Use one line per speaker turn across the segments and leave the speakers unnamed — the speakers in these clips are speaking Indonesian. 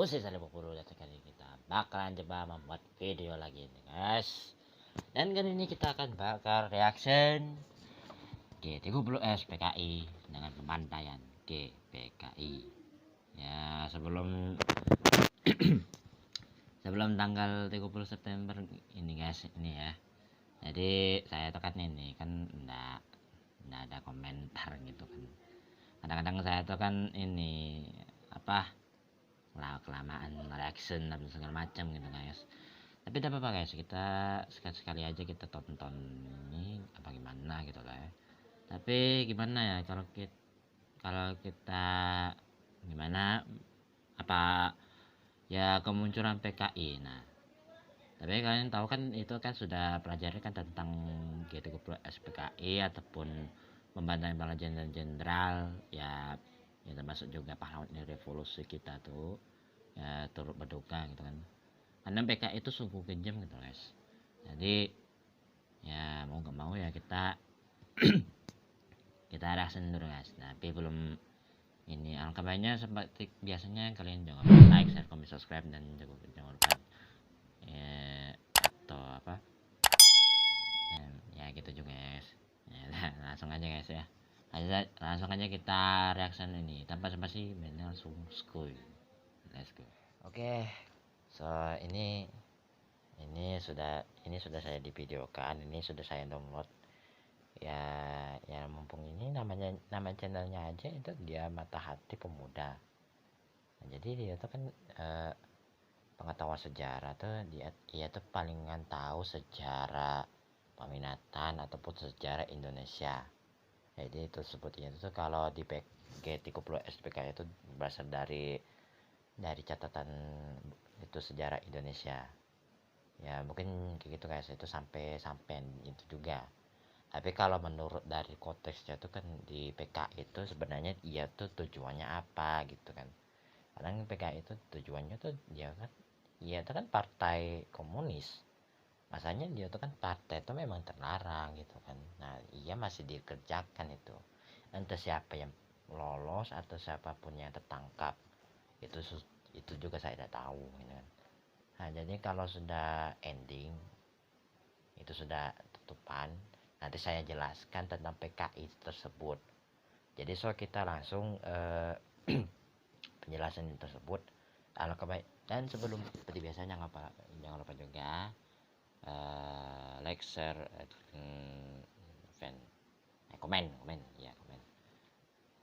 khusus ada Pupuru, dan kali ini kita bakalan coba membuat video lagi nih guys. Dan kali ini kita akan bakal reaction G30S PKI dengan pembantaian GPKI. Ya, sebelum sebelum tanggal 30 September ini guys, ini ya. Jadi saya tekan ini kan enggak ada komentar gitu kan. Kadang-kadang saya tuh kan ini apa kelamaan reaction dan segala macam gitu guys. Tapi tidak apa-apa guys, kita sekali-sekali aja kita tonton ini apa gimana gitu lah ya. Tapi gimana ya kalau kita gimana apa ya kemunculan PKI. Nah, tapi kalian tahu kan itu kan sudah pelajari kan tentang G30S PKI ataupun pembantaian para jenderal ya termasuk juga pahlawan revolusi kita tuh ya turut berduka gitu kan, karena PKI itu sungguh kejam gitu guys. Jadi ya mau gak mau ya kita kita reaction dulu guys. Tapi belum ini, alangkah baiknya seperti biasanya kalian jangan lupa like, share, comment, subscribe, dan jangan lupa ya, atau apa ya gitu juga guys ya. Langsung aja guys ya, langsung aja kita reaction ini tanpa spasi, langsung skuy. Let's go. Oke, so ini sudah saya divideokan, ini sudah saya download ya mumpung ini nama channelnya aja itu dia Mata Hati Pemuda. Nah, jadi dia tuh kan pengetahuan sejarah tuh dia tuh palingan tahu sejarah peminatan ataupun sejarah Indonesia. Jadi itu sebutnya itu kalau di G30S PKI itu berasal dari catatan itu sejarah Indonesia ya, mungkin kayak gitu guys. Itu sampai itu juga. Tapi kalau menurut dari konteksnya itu kan di PKI itu sebenarnya dia tuh tujuannya apa gitu kan. Kadang PKI itu tujuannya tuh dia itu kan partai komunis, masanya dia tuh kan partai itu memang terlarang gitu kan. Nah iya masih dikerjakan itu, entah siapa yang lolos atau siapapun yang tertangkap itu juga saya tidak tahu gitu kan. Nah jadi kalau sudah ending itu sudah tutupan, nanti saya jelaskan tentang PKI tersebut. Jadi kita langsung penjelasan tersebut. Dan sebelum seperti biasa jangan lupa juga like, share, komen.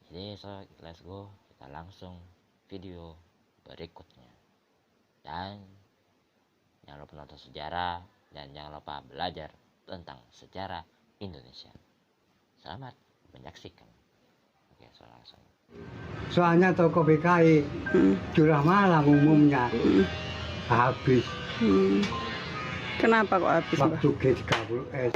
Jadi let's go, kita langsung video berikutnya. Dan jangan lupa nonton sejarah dan jangan lupa belajar tentang sejarah Indonesia. Selamat menyaksikan. Oke, langsung.
Soalnya toko PKI curah malam umumnya habis.
Kenapa kok habis?
Waktu G30S.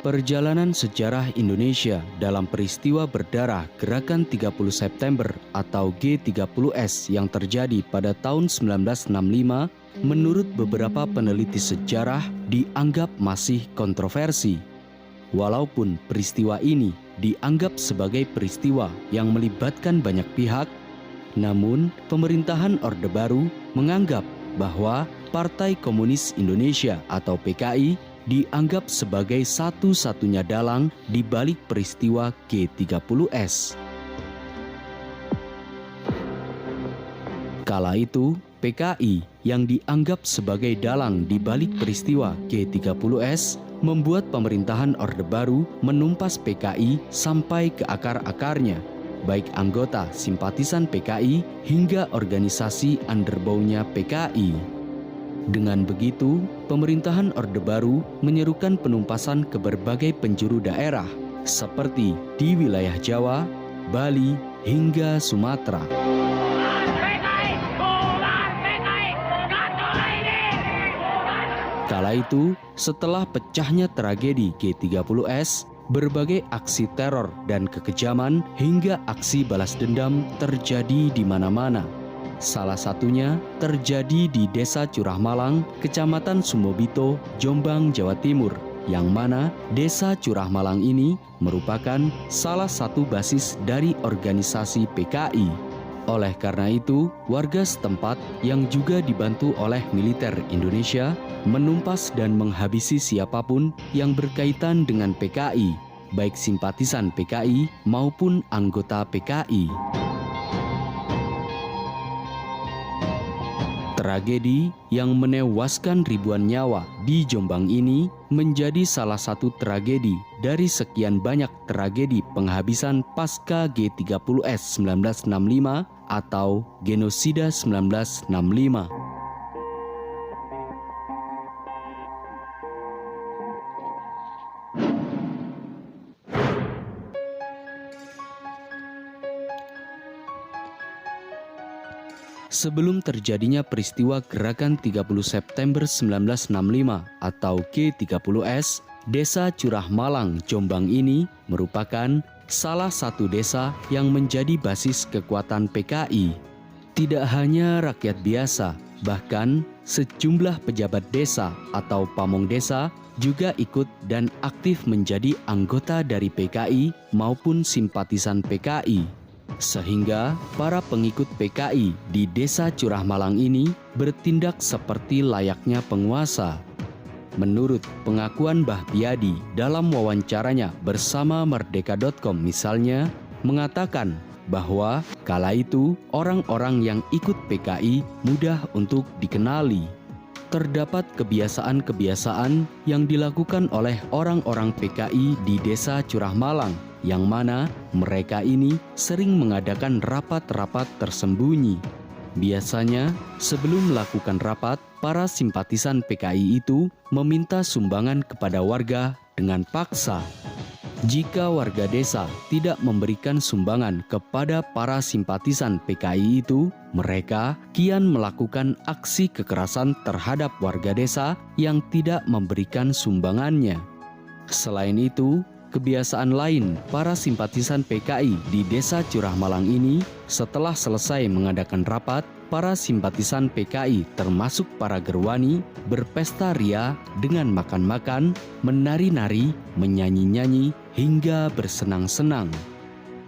Perjalanan sejarah Indonesia dalam peristiwa berdarah Gerakan 30 September atau G30S yang terjadi pada tahun 1965 menurut beberapa peneliti sejarah dianggap masih kontroversi. Walaupun peristiwa ini dianggap sebagai peristiwa yang melibatkan banyak pihak, namun pemerintahan Orde Baru menganggap bahwa Partai Komunis Indonesia atau PKI dianggap sebagai satu-satunya dalang di balik peristiwa G30S. Kala itu, PKI yang dianggap sebagai dalang di balik peristiwa G30S membuat pemerintahan Orde Baru menumpas PKI sampai ke akar-akarnya, baik anggota simpatisan PKI hingga organisasi underbownya PKI. Dengan begitu, pemerintahan Orde Baru menyerukan penumpasan ke berbagai penjuru daerah, seperti di wilayah Jawa, Bali, hingga Sumatera. Kala itu, setelah pecahnya tragedi G30S, berbagai aksi teror dan kekejaman hingga aksi balas dendam terjadi di mana-mana. Salah satunya terjadi di Desa Curah Malang, Kecamatan Sumobito, Jombang, Jawa Timur, yang mana Desa Curah Malang ini merupakan salah satu basis dari organisasi PKI. Oleh karena itu, warga setempat yang juga dibantu oleh militer Indonesia menumpas dan menghabisi siapapun yang berkaitan dengan PKI, baik simpatisan PKI maupun anggota PKI. Tragedi yang menewaskan ribuan nyawa di Jombang ini menjadi salah satu tragedi dari sekian banyak tragedi penghabisan pasca G30S 1965 atau Genosida 1965. Sebelum terjadinya peristiwa Gerakan 30 September 1965 atau G30S, Desa Curah Malang, Jombang ini merupakan salah satu desa yang menjadi basis kekuatan PKI. Tidak hanya rakyat biasa, bahkan sejumlah pejabat desa atau pamong desa juga ikut dan aktif menjadi anggota dari PKI maupun simpatisan PKI. Sehingga para pengikut PKI di Desa Curah Malang ini bertindak seperti layaknya penguasa. Menurut pengakuan Mbah Piadi dalam wawancaranya bersama Merdeka.com misalnya, mengatakan bahwa kala itu orang-orang yang ikut PKI mudah untuk dikenali. Terdapat kebiasaan-kebiasaan yang dilakukan oleh orang-orang PKI di Desa Curah Malang, yang mana mereka ini sering mengadakan rapat-rapat tersembunyi. Biasanya, sebelum melakukan rapat, para simpatisan PKI itu meminta sumbangan kepada warga dengan paksa. Jika warga desa tidak memberikan sumbangan kepada para simpatisan PKI itu, mereka kian melakukan aksi kekerasan terhadap warga desa yang tidak memberikan sumbangannya. Selain itu, kebiasaan lain para simpatisan PKI di Desa Curah Malang ini, setelah selesai mengadakan rapat, para simpatisan PKI termasuk para gerwani berpesta ria dengan makan-makan, menari-nari, menyanyi-nyanyi, hingga bersenang-senang.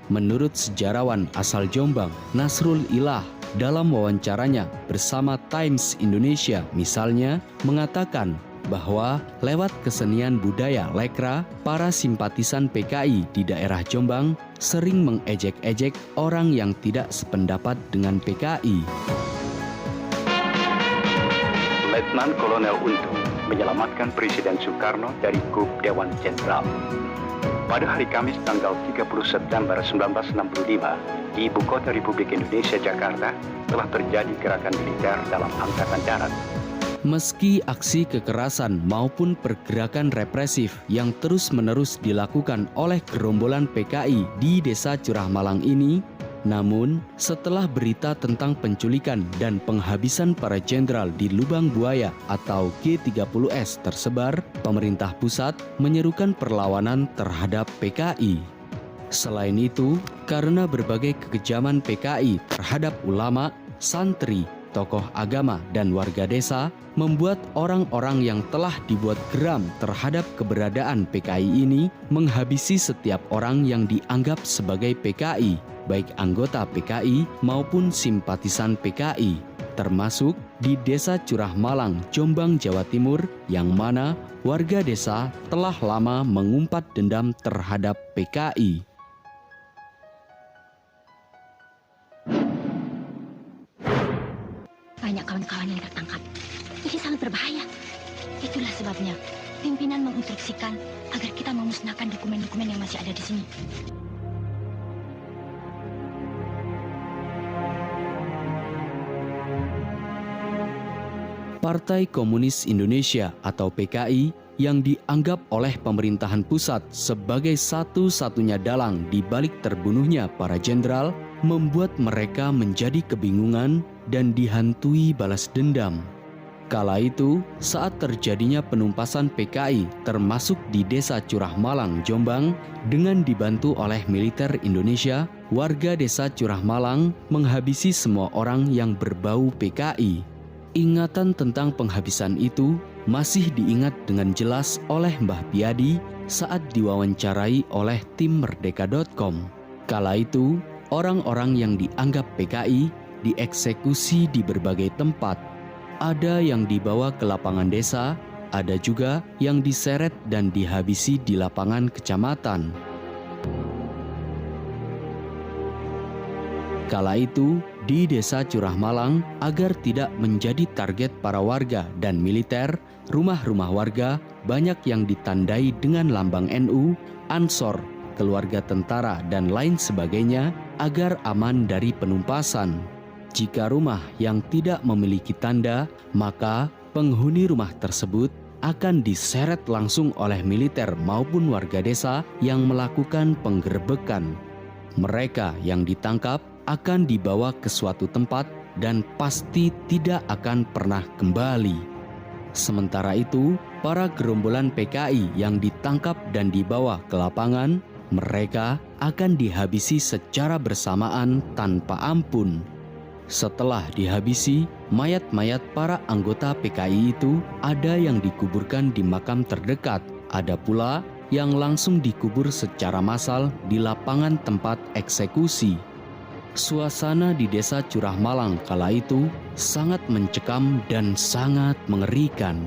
Menurut sejarawan asal Jombang, Nasrul Ilah, dalam wawancaranya bersama Times Indonesia misalnya, mengatakan bahwa lewat kesenian budaya lekra, para simpatisan PKI di daerah Jombang sering mengejek-ejek orang yang tidak sependapat dengan PKI.
Letnan Kolonel Untung menyelamatkan Presiden Soekarno dari Kup Dewan Jenderal. Pada hari Kamis tanggal 30 September 1965, di Ibu Kota Republik Indonesia, Jakarta, telah terjadi gerakan militer dalam Angkatan Darat.
Meski aksi kekerasan maupun pergerakan represif yang terus-menerus dilakukan oleh gerombolan PKI di Desa Curah Malang ini, namun setelah berita tentang penculikan dan penghabisan para jenderal di Lubang Buaya atau G30S tersebar, pemerintah pusat menyerukan perlawanan terhadap PKI. Selain itu, karena berbagai kekejaman PKI terhadap ulama, santri, tokoh agama, dan warga desa membuat orang-orang yang telah dibuat geram terhadap keberadaan PKI ini menghabisi setiap orang yang dianggap sebagai PKI, baik anggota PKI maupun simpatisan PKI, termasuk di Desa Curah Malang, Jombang, Jawa Timur, yang mana warga desa telah lama mengumpat dendam terhadap PKI.
banyak kawan-kawan yang tertangkap. Ini sangat berbahaya. Itulah sebabnya pimpinan menginstruksikan agar kita memusnahkan dokumen-dokumen yang masih ada di sini.
Partai Komunis Indonesia atau PKI yang dianggap oleh pemerintahan pusat sebagai satu-satunya dalang di balik terbunuhnya para jenderal membuat mereka menjadi kebingungan dan dihantui balas dendam. Kala itu, saat terjadinya penumpasan PKI termasuk di Desa Curah Malang, Jombang, dengan dibantu oleh militer Indonesia, warga Desa Curah Malang menghabisi semua orang yang berbau PKI. Ingatan tentang penghabisan itu masih diingat dengan jelas oleh Mbah Piyadi saat diwawancarai oleh tim Merdeka.com. Kala itu, orang-orang yang dianggap PKI dieksekusi di berbagai tempat. Ada yang dibawa ke lapangan desa, ada juga yang diseret dan dihabisi di lapangan kecamatan. Kala itu, di Desa Curah Malang, agar tidak menjadi target para warga dan militer, rumah-rumah warga banyak yang ditandai dengan lambang NU, Ansor, keluarga tentara, dan lain sebagainya agar aman dari penumpasan. Jika rumah yang tidak memiliki tanda, maka penghuni rumah tersebut akan diseret langsung oleh militer maupun warga desa yang melakukan penggerebekan. Mereka yang ditangkap akan dibawa ke suatu tempat dan pasti tidak akan pernah kembali. Sementara itu, para gerombolan PKI yang ditangkap dan dibawa ke lapangan, mereka akan dihabisi secara bersamaan tanpa ampun. Setelah dihabisi, mayat-mayat para anggota PKI itu ada yang dikuburkan di makam terdekat, ada pula yang langsung dikubur secara massal di lapangan tempat eksekusi. Suasana di Desa Curah Malang kala itu sangat mencekam dan sangat mengerikan.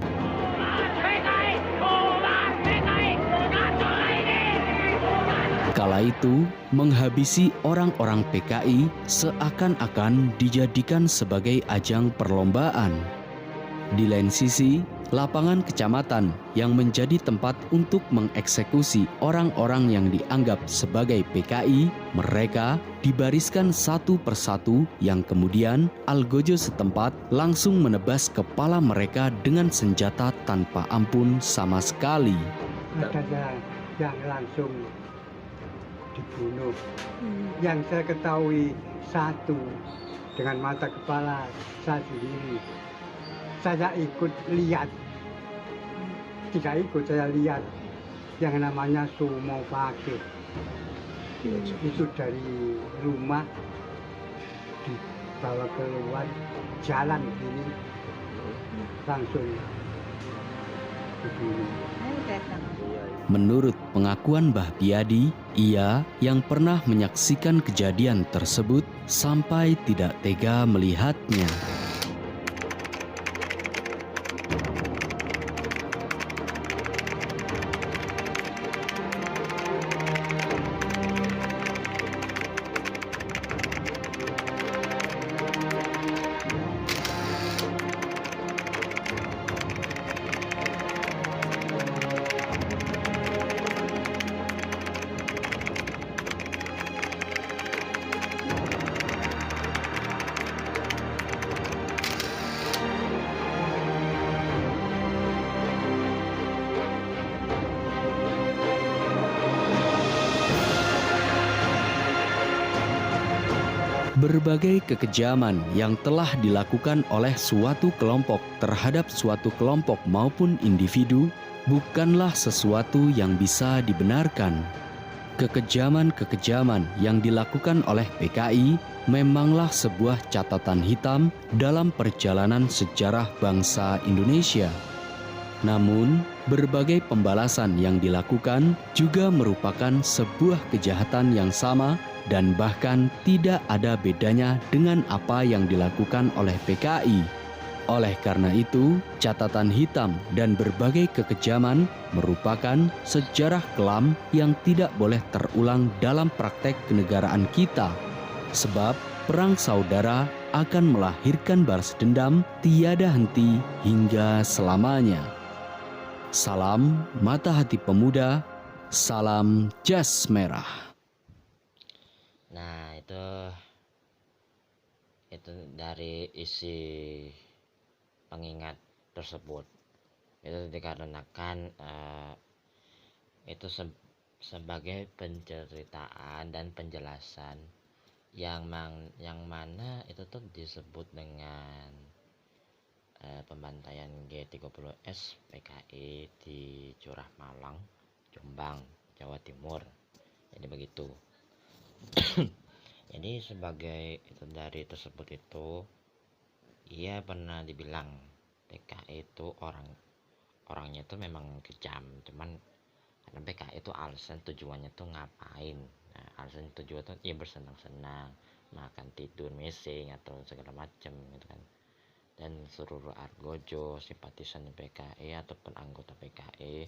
Kala itu, menghabisi orang-orang PKI seakan-akan dijadikan sebagai ajang perlombaan. Di lain sisi, lapangan kecamatan yang menjadi tempat untuk mengeksekusi orang-orang yang dianggap sebagai PKI, mereka dibariskan satu persatu yang kemudian algojo setempat langsung menebas kepala mereka dengan senjata tanpa ampun sama sekali.
Ada yang langsung dibunuh. Yang saya ketahui satu dengan mata kepala saya sendiri. Saya ikut lihat, tidak ikut saya lihat yang namanya Sumo Fakih. Itu dari rumah dibawa keluar jalan ini langsung dibunuh.
Menurut pengakuan Mbah Piyadi, ia yang pernah menyaksikan kejadian tersebut sampai tidak tega melihatnya. Berbagai kekejaman yang telah dilakukan oleh suatu kelompok terhadap suatu kelompok maupun individu bukanlah sesuatu yang bisa dibenarkan. Kekejaman-kekejaman yang dilakukan oleh PKI memanglah sebuah catatan hitam dalam perjalanan sejarah bangsa Indonesia. Namun, berbagai pembalasan yang dilakukan juga merupakan sebuah kejahatan yang sama dan bahkan tidak ada bedanya dengan apa yang dilakukan oleh PKI. Oleh karena itu, catatan hitam dan berbagai kekejaman merupakan sejarah kelam yang tidak boleh terulang dalam praktek kenegaraan kita. Sebab perang saudara akan melahirkan balas dendam tiada henti hingga selamanya. Salam Mata Hati Pemuda, salam jas merah.
Nah, itu dari isi pengingat tersebut. Itu dikarenakan itu sebagai penceritaan dan penjelasan yang mana itu tuh disebut dengan pembantaian G30S PKI di Curah Malang, Jombang, Jawa Timur. Jadi begitu. Jadi sebagai itu dari tersebut itu, ia pernah dibilang PKI itu orangnya itu memang kejam, cuman karena PKI itu alasan tujuannya tuh ngapain. Nah, alasan tujuan tuh ya bersenang-senang, makan tidur missing atau segala macam gitu kan. Dan seluruh argojo simpatisan PKI ataupun anggota PKI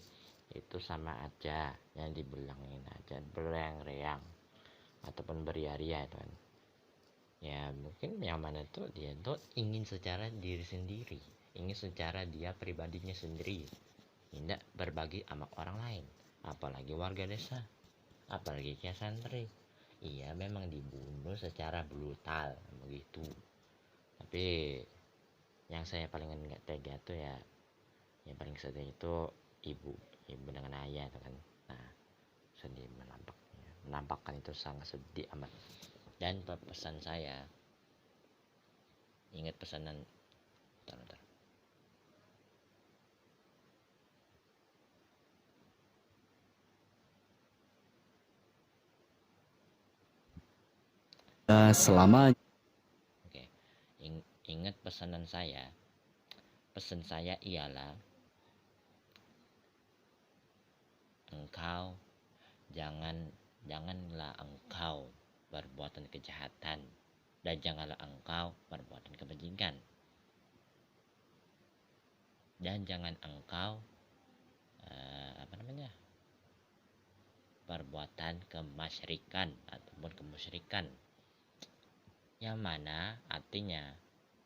itu sama aja, yang dibilangin aja bereang-reang ataupun beria-ria itu kan. Ya mungkin yang mana tuh dia tuh ingin secara diri sendiri, ingin secara dia pribadinya sendiri, tidak berbagi sama orang lain, apalagi warga desa, apalagi kayak santri. Iya memang dibunuh secara brutal begitu. Tapi yang saya paling nggak tega tuh ya, yang paling sedih itu ibu dengan ayah itu kan. Nah, sedih menampakkan itu sangat sedih amat. Dan pesan saya, ingat pesanan bentar.
Selamanya.
Oke, ingat pesanan saya. Pesan saya ialah janganlah engkau perbuatan kejahatan, dan janganlah engkau perbuatan kebajikan, dan jangan engkau perbuatan kemasyrikan ataupun kemusyrikan, yang mana artinya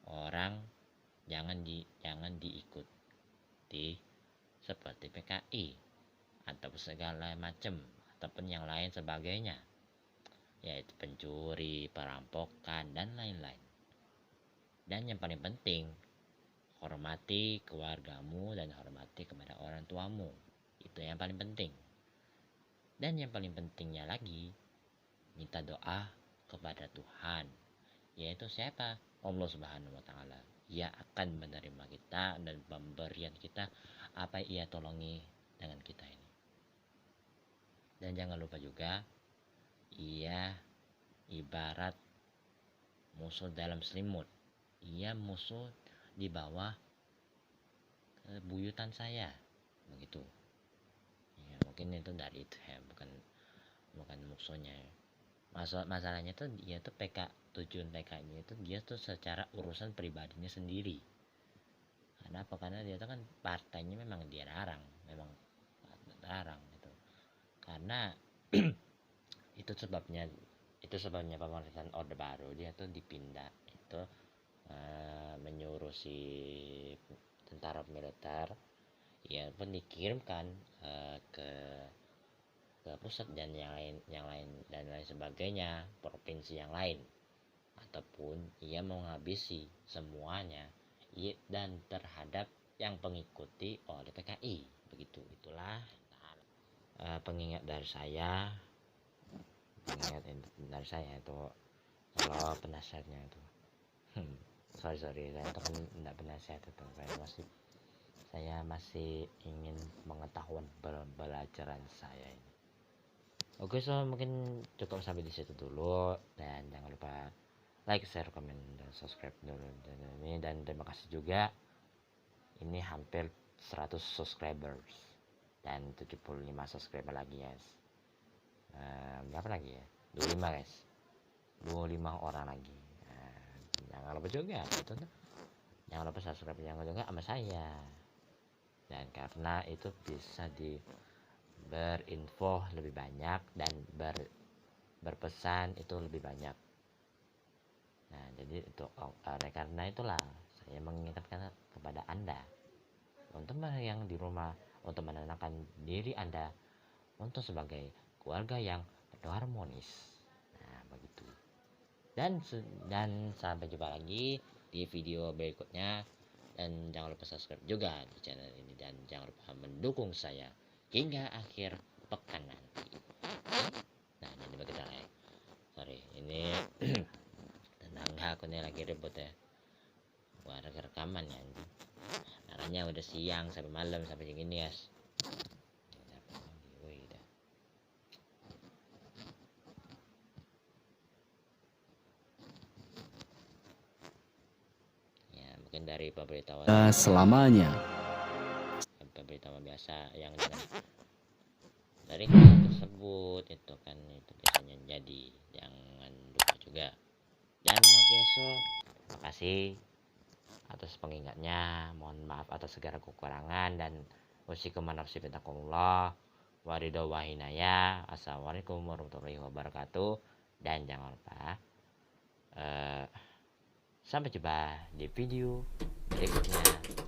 orang jangan diikuti seperti PKI ataupun segala macam ataupun yang lain sebagainya, yaitu pencuri, perampokan, dan lain-lain. Dan yang paling penting, hormati keluargamu dan hormati kepada orang tuamu. Itu yang paling penting. Dan yang paling pentingnya lagi, minta doa kepada Tuhan, yaitu siapa? Allah Subhanahu wa Ta'ala. Ia akan menerima kita dan pemberian kita apa ia tolongi dengan kita ini. Dan jangan lupa juga, ia ibarat musuh dalam selimut. Ia musuh di bawah buyutan saya, begitu. Ya, mungkin itu dari itu ya, bukan musuhnya. Masalahnya tuh dia tuh tujuan PK-nya itu dia tuh secara urusan pribadinya sendiri. Karena apa? Karena dia tuh kan partainya memang dia larang gitu. Karena itu sebabnya pemerintahan Orde Baru dia tuh dipindah itu menyuruh si tentara militer ya pun dikirimkan ke pusat dan yang lain sebagainya, provinsi yang lain, ataupun ia mau menghabisi semuanya dan terhadap yang pengikuti oleh PKI, begitu. Itulah pengingat dari saya itu. Kalau penasihatnya itu sorry saya itu kan tidak penasihat itu, saya masih ingin mengetahuan pembelajaran saya ini. Oke, so mungkin cukup sampai di situ dulu, dan jangan lupa like, share, komen, dan subscribe dulu ini. Dan terima kasih juga, ini hampir 100 subscribers dan 75 subscriber lagi guys. Berapa lagi ya? 25 guys, 25 orang lagi. Jangan lupa juga itu tuh, jangan lupa subscribe juga sama saya, dan karena itu bisa berinfo lebih banyak dan berpesan itu lebih banyak. Nah, jadi itu karena itulah saya mengingatkan kepada Anda untuk yang di rumah, untuk menenangkan diri Anda untuk sebagai keluarga yang harmonis. Nah, begitu. Dan sampai jumpa lagi di video berikutnya, dan jangan lupa subscribe juga di channel ini, dan jangan lupa mendukung saya hingga akhir pekan nanti. Nah, ini bagi kita like. Sorry, ini tetangga aku nih lagi ribut ya. Wah, rekaman ya. Makanya udah siang sampai malam sampai segini guys. Ya, mungkin dari pemberitahuan
Selamanya.
pemberitahuan biasa yang dari hal tersebut itu kan itu biasanya jadi, jangan lupa juga. Dan oke, makasih atas pengingatnya, mohon maaf atas segala kekurangan, dan wassalamualaikum warahmatullahi wabarakatuh. Assalamualaikum warahmatullahi wabarakatuh. Dan jangan lupa sampai jumpa di video berikutnya.